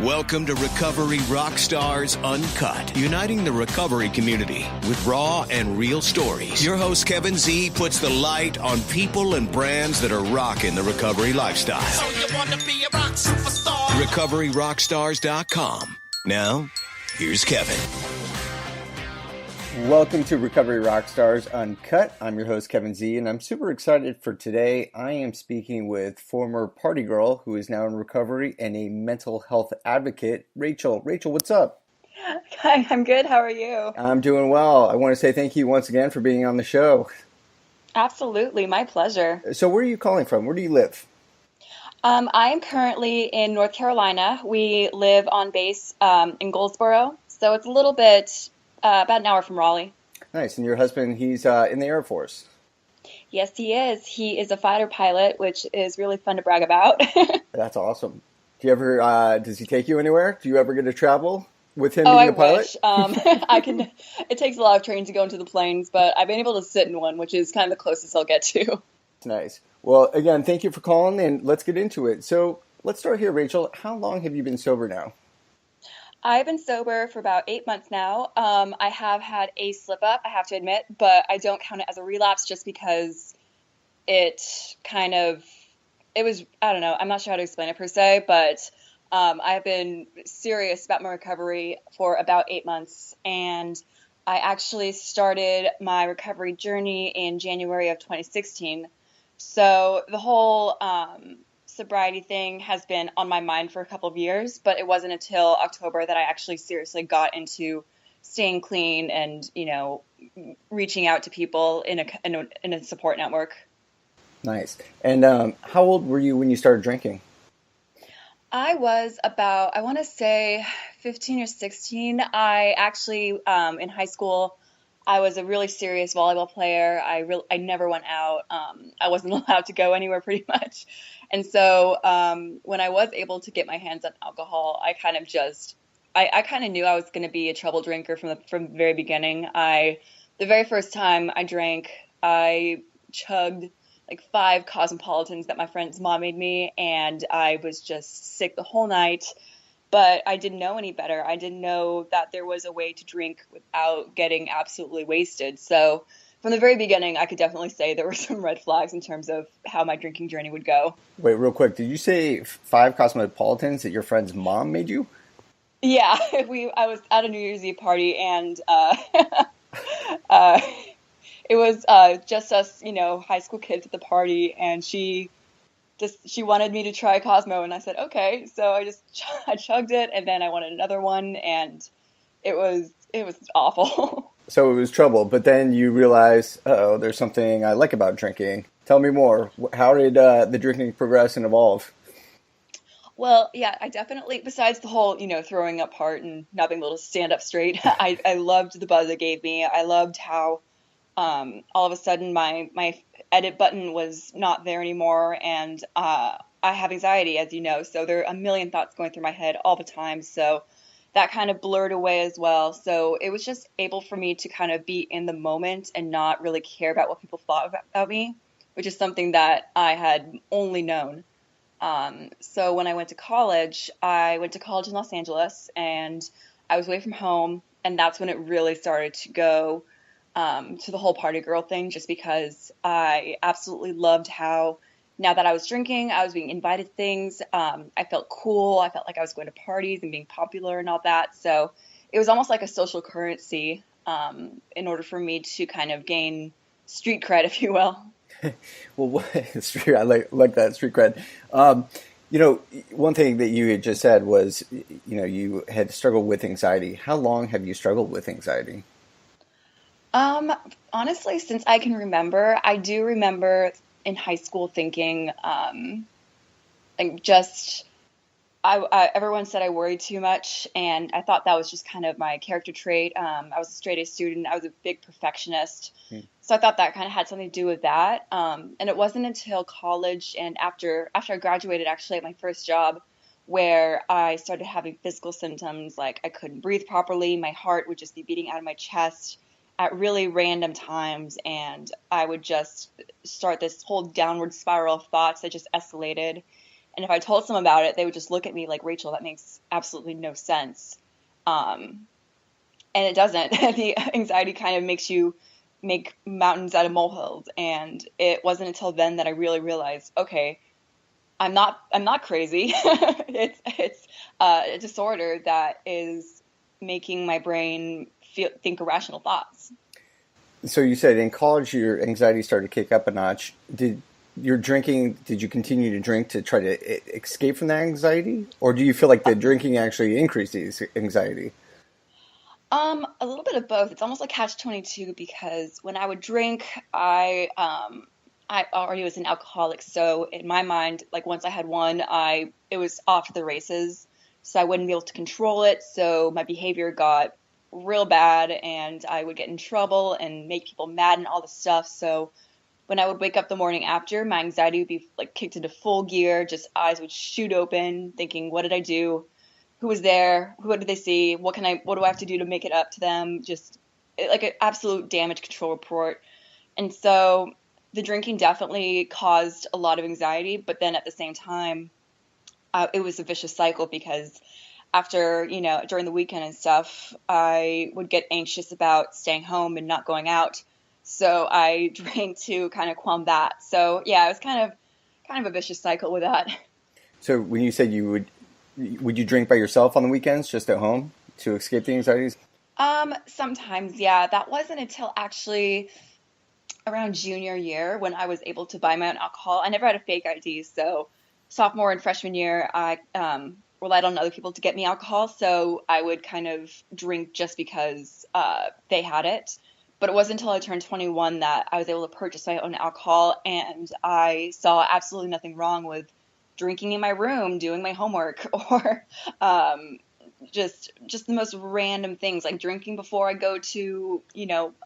Welcome to Recovery Rockstars Uncut, uniting the recovery community with raw and real stories. Your host, Kevin Z, puts the light on people and brands that are rocking the recovery lifestyle. So you want to be a rock superstar? RecoveryRockstars.com. Now, here's Kevin. Welcome to Recovery Rockstars Uncut. I'm your host, Kevin Z, and I'm super excited for today. I am speaking with former party girl who is now in recovery and a mental health advocate, Rachel. Rachel, what's up? Hi, I'm good. How are you? I'm doing well. I want to say thank you once again for being on the show. Absolutely. My pleasure. So where are you calling from? Where do you live? I am currently in North Carolina. We live on base in Goldsboro, so it's a little bit about an hour from Raleigh. Nice. And your husband, he's in the Air Force? Yes, he is. He is a fighter pilot, which is really fun to brag about. That's awesome. Do you ever, does he take you anywhere? Do you ever get to travel with him being I a pilot? wish. It takes a lot of training to go into the planes, but I've been able to sit in one, which is kind of the closest I'll get to. Nice. Well, again, thank you for calling, and let's get into it. So let's start here, Rachel. How long have you been sober now? I've been sober for about 8 months now. I have had a slip up, I have to admit, but I don't count it as a relapse just because it was, I don't know, I'm not sure how to explain it per se, but I have been serious about my recovery for about 8 months, and I actually started my recovery journey in January of 2016. So the whole sobriety thing has been on my mind for a couple of years, but it wasn't until October that I actually seriously got into staying clean and, reaching out to people in a support network. Nice. And how old were you when you started drinking? I was about, I want to say 15 or 16. I actually, in high school, I was a really serious volleyball player. I never went out. I wasn't allowed to go anywhere pretty much. And so when I was able to get my hands on alcohol, I kind of knew I was going to be a trouble drinker from the very beginning. The very first time I drank, I chugged like 5 Cosmopolitans that my friend's mom made me, and I was just sick the whole night. But I didn't know any better. I didn't know that there was a way to drink without getting absolutely wasted. So from the very beginning, I could definitely say there were some red flags in terms of how my drinking journey would go. Wait, real quick. Did you say 5 Cosmopolitans that your friend's mom made you? Yeah, I was at a New Year's Eve party, and it was just us, high school kids at the party, and she wanted me to try Cosmo, and I said, okay. So I chugged it, and then I wanted another one, and it was awful. So it was trouble, but then you realized, there's something I like about drinking. Tell me more. How did the drinking progress and evolve? Well, yeah, I definitely, besides the whole, throwing up part and not being able to stand up straight, I loved the buzz it gave me. I loved how all of a sudden my edit button was not there anymore, and I have anxiety, as you know, so there are a million thoughts going through my head all the time, so that kind of blurred away as well. So it was just able for me to kind of be in the moment and not really care about what people thought about me, which is something that I had only known. So when I went to college in Los Angeles, and I was away from home, and that's when it really started to go to the whole party girl thing, just because I absolutely loved how now that I was drinking, I was being invited to things. I felt cool. I felt like I was going to parties and being popular and all that. So it was almost like a social currency in order for me to kind of gain street cred, if you will. Well, I like that, street cred. One thing that you had just said was, you had struggled with anxiety. How long have you struggled with anxiety? Honestly, since I can remember, I do remember in high school thinking, everyone said I worried too much, and I thought that was just kind of my character trait. I was a straight A student. I was a big perfectionist. So I thought that kind of had something to do with that. And it wasn't until college and after I graduated, actually at my first job, where I started having physical symptoms like I couldn't breathe properly. My heart would just be beating out of my chest at really random times, and I would just start this whole downward spiral of thoughts that just escalated. And if I told someone about it, they would just look at me like, Rachel, that makes absolutely no sense. Um, and it doesn't. The anxiety kind of makes you make mountains out of molehills. And it wasn't until then that I really realized, okay, I'm not crazy. It's a disorder that is making my brain think irrational thoughts. So you said in college your anxiety started to kick up a notch. Did you continue to drink to try to escape from that anxiety? Or do you feel like the drinking actually increased the anxiety? A little bit of both. It's almost like catch-22 because when I would drink, I already was an alcoholic, so in my mind, like once I had one, it was off to the races, so I wouldn't be able to control it. So my behavior got real bad, and I would get in trouble and make people mad and all this stuff. So when I would wake up the morning after, my anxiety would be like kicked into full gear. Just eyes would shoot open, thinking, "What did I do? Who was there? What did they see? What do I have to do to make it up to them?" Just like an absolute damage control report. And so the drinking definitely caused a lot of anxiety, but then at the same time, it was a vicious cycle because after, during the weekend and stuff, I would get anxious about staying home and not going out. So I drank to kind of quell that. So yeah, it was kind of a vicious cycle with that. So when you said would you drink by yourself on the weekends, just at home, to escape the anxieties? Sometimes, yeah. That wasn't until actually around junior year when I was able to buy my own alcohol. I never had a fake ID, so sophomore and freshman year, I relied on other people to get me alcohol. So I would kind of drink just because they had it. But it wasn't until I turned 21 that I was able to purchase my own alcohol, and I saw absolutely nothing wrong with drinking in my room, doing my homework, or just the most random things, like drinking before I go to,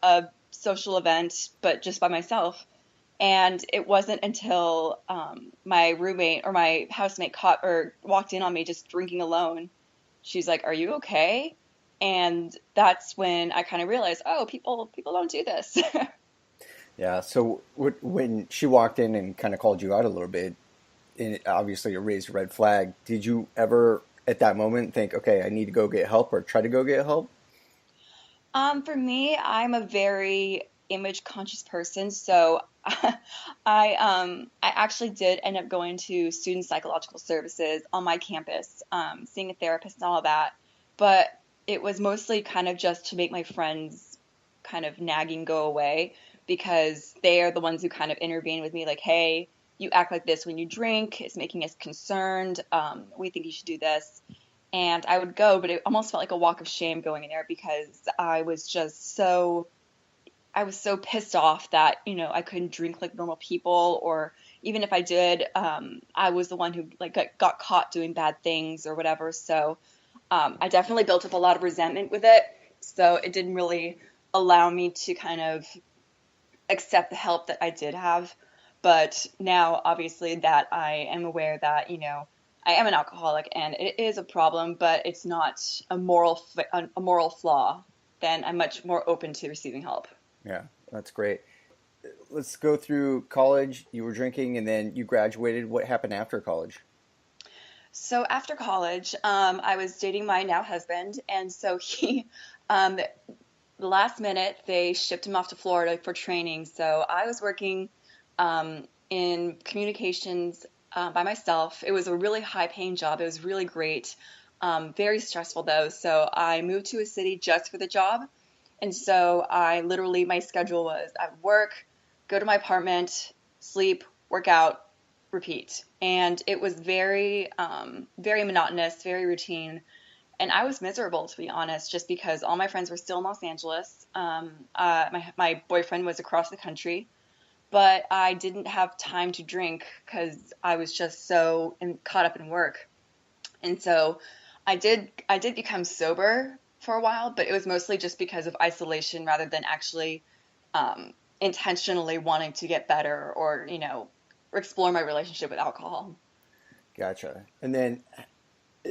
a social event, but just by myself. And it wasn't until my roommate or my housemate caught or walked in on me just drinking alone. She's like, "Are you okay?" And that's when I kind of realized, oh, people don't do this. Yeah. So when she walked in and kind of called you out a little bit, and obviously it raised a red flag, did you ever at that moment think, okay, I need to go get help or try to go get help? For me, I'm a very image conscious person, so I actually did end up going to student psychological services on my campus, seeing a therapist and all of that. But it was mostly kind of just to make my friends kind of nagging go away, because they are the ones who kind of intervene with me, like, "Hey, you act like this when you drink. It's making us concerned. We think you should do this." And I would go, but it almost felt like a walk of shame going in there because I was so pissed off that, I couldn't drink like normal people, or even if I did, I was the one who like got caught doing bad things or whatever. So I definitely built up a lot of resentment with it. So it didn't really allow me to kind of accept the help that I did have. But now, obviously, that I am aware that, I am an alcoholic and it is a problem, but it's not a moral flaw, then I'm much more open to receiving help. Yeah, that's great. Let's go through college. You were drinking and then you graduated. What happened after college? So after college, I was dating my now husband, and so the last minute, they shipped him off to Florida for training. So I was working in communications by myself. It was a really high-paying job. It was really great, very stressful though. So I moved to a city just for the job, and so my schedule was I would work, go to my apartment, sleep, work out, repeat. And it was very, very monotonous, very routine. And I was miserable, to be honest, just because all my friends were still in Los Angeles. My boyfriend was across the country, but I didn't have time to drink because I was just so caught up in work. And so I did become sober for a while, but it was mostly just because of isolation rather than actually intentionally wanting to get better or, explore my relationship with alcohol. Gotcha. And then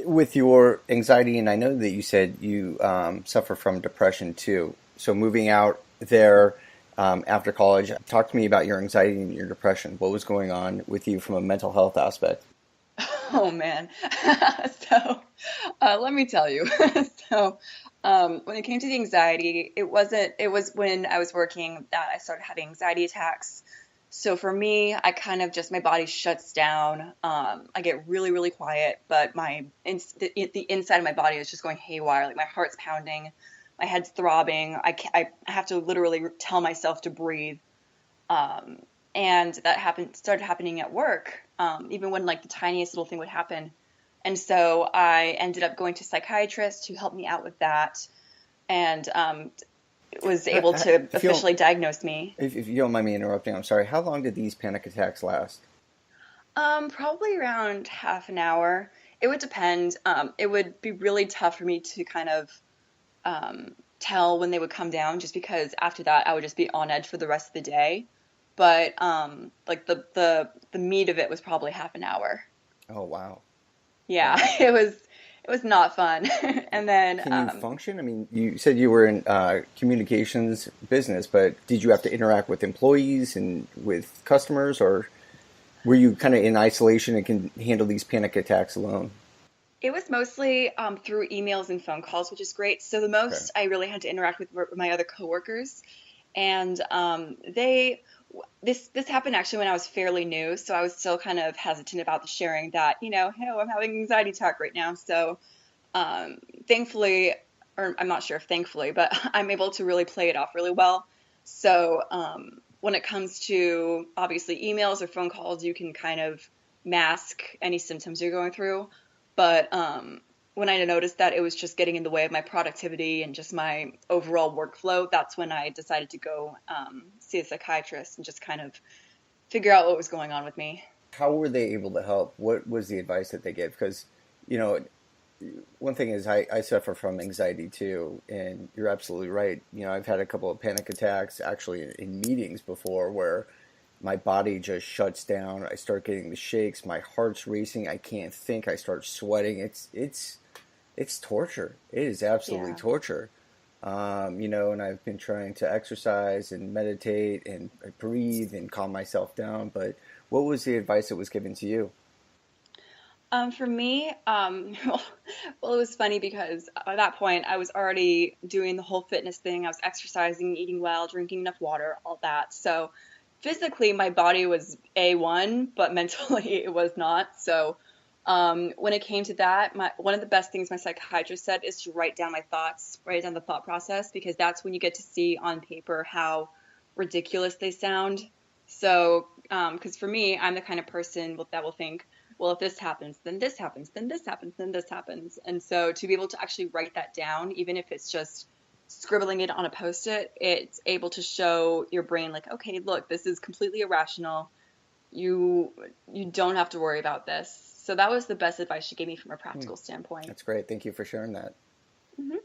with your anxiety, and I know that you said you suffer from depression too. So moving out there after college, talk to me about your anxiety and your depression. What was going on with you from a mental health aspect? Oh man. So, let me tell you. So, when it came to the anxiety, it was when I was working that I started having anxiety attacks. So for me, I kind of just, my body shuts down. I get really, really quiet, but the inside of my body is just going haywire. Like my heart's pounding, my head's throbbing. I have to literally tell myself to breathe. Um, and that started happening at work, even when like the tiniest little thing would happen. And so I ended up going to a psychiatrist who helped me out with that, and was able to If you don't, officially diagnose me. if you don't mind me interrupting, I'm sorry. How long did these panic attacks last? Probably around half an hour. It would depend. It would be really tough for me to kind of tell when they would come down, just because after that I would just be on edge for the rest of the day. But like the meat of it was probably half an hour. Oh, wow. Yeah, Wow. it was not fun. And then Can you function? I mean, you said you were in communications business, but did you have to interact with employees and with customers, or were you kind of in isolation and can handle these panic attacks alone? it was mostly through emails and phone calls, which is great. So the Okay. most I really had to interact with were my other coworkers, and they this happened actually when I was fairly new, so I was still kind of hesitant about the sharing that, hey, I'm having an anxiety attack right now. So thankfully, or I'm not sure if thankfully, but I'm able to really play it off really well. So when it comes to obviously emails or phone calls, you can kind of mask any symptoms you're going through. But when I noticed that it was just getting in the way of my productivity and just my overall workflow, that's when I decided to go see a psychiatrist and just kind of figure out what was going on with me. How were they able to help? What was the advice that they gave? Because, you know, one thing is I suffer from anxiety too, and you're absolutely right. I've had a couple of panic attacks actually in meetings before where my body just shuts down. I start getting the shakes, my heart's racing, I can't think, I start sweating. It's torture. It is absolutely Yeah. torture. And I've been trying to exercise and meditate and breathe and calm myself down. But what was the advice that was given to you? For me, well, it was funny because by that point I was already doing the whole fitness thing. I was exercising, eating well, drinking enough water, all that. So physically, my body was A1, but mentally it was not. So when it came to that, one of the best things my psychiatrist said is to write down my thoughts, write down the thought process, because that's when you get to see on paper how ridiculous they sound. So, because for me, I'm the kind of person that will think, well, if this happens, then this happens, then this happens, then this happens. And so to be able to actually write that down, even if it's just scribbling it on a post-it, it's able to show your brain like, okay, look, this is completely irrational. You you don't have to worry about this. So that was the best advice she gave me from a Hmm, practical standpoint. that's great. Thank you for sharing that. Hmm.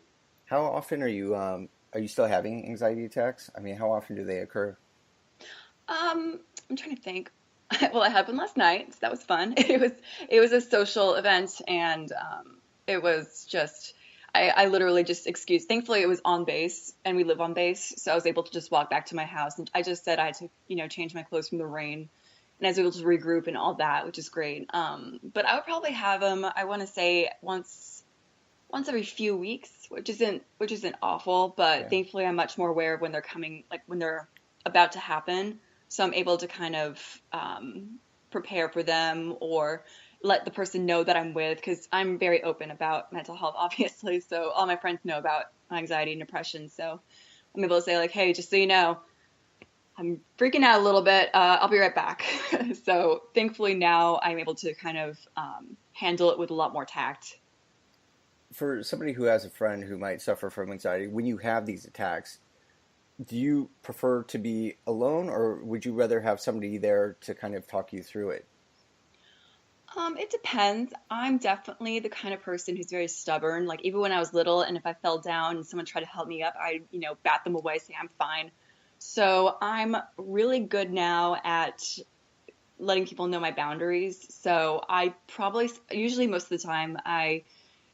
How often are you still having anxiety attacks? I mean, how often do they occur? I'm trying to think. Well, it happened last night, so that was fun. It was a social event, and it was just I literally just excused. Thankfully, it was on base, and we live on base, so I was able to just walk back to my house. And I just said I had to, change my clothes from the rain, and I was able to regroup and all that, which is great. But I would probably have them. I want to say once every few weeks, which isn't awful, but Yeah. thankfully I'm much more aware of when they're coming, like when they're about to happen. So I'm able to kind of prepare for them or let the person know that I'm with, because I'm very open about mental health, obviously. So all my friends know about my anxiety and depression. So I'm able to say like, hey, just so you know, I'm freaking out a little bit. I'll be right back. So thankfully now I'm able to kind of handle it with a lot more tact. For somebody who has a friend who might suffer from anxiety, when you have these attacks, do you prefer to be alone, or would you rather have somebody there to kind of talk you through it? It depends. I'm definitely the kind of person who's very stubborn. Like even when I was little and if I fell down and someone tried to help me up, I, bat them away, say I'm fine. So I'm really good now at letting people know my boundaries. So I probably usually most of the time I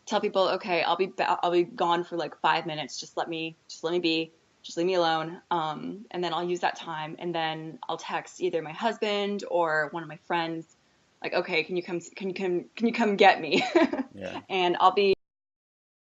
tell people, okay, I'll be gone for like 5 minutes. Just let me be. Just leave me alone. And then I'll use that time and then I'll text either my husband or one of my friends, like, okay, can you come get me? Yeah. And I'll be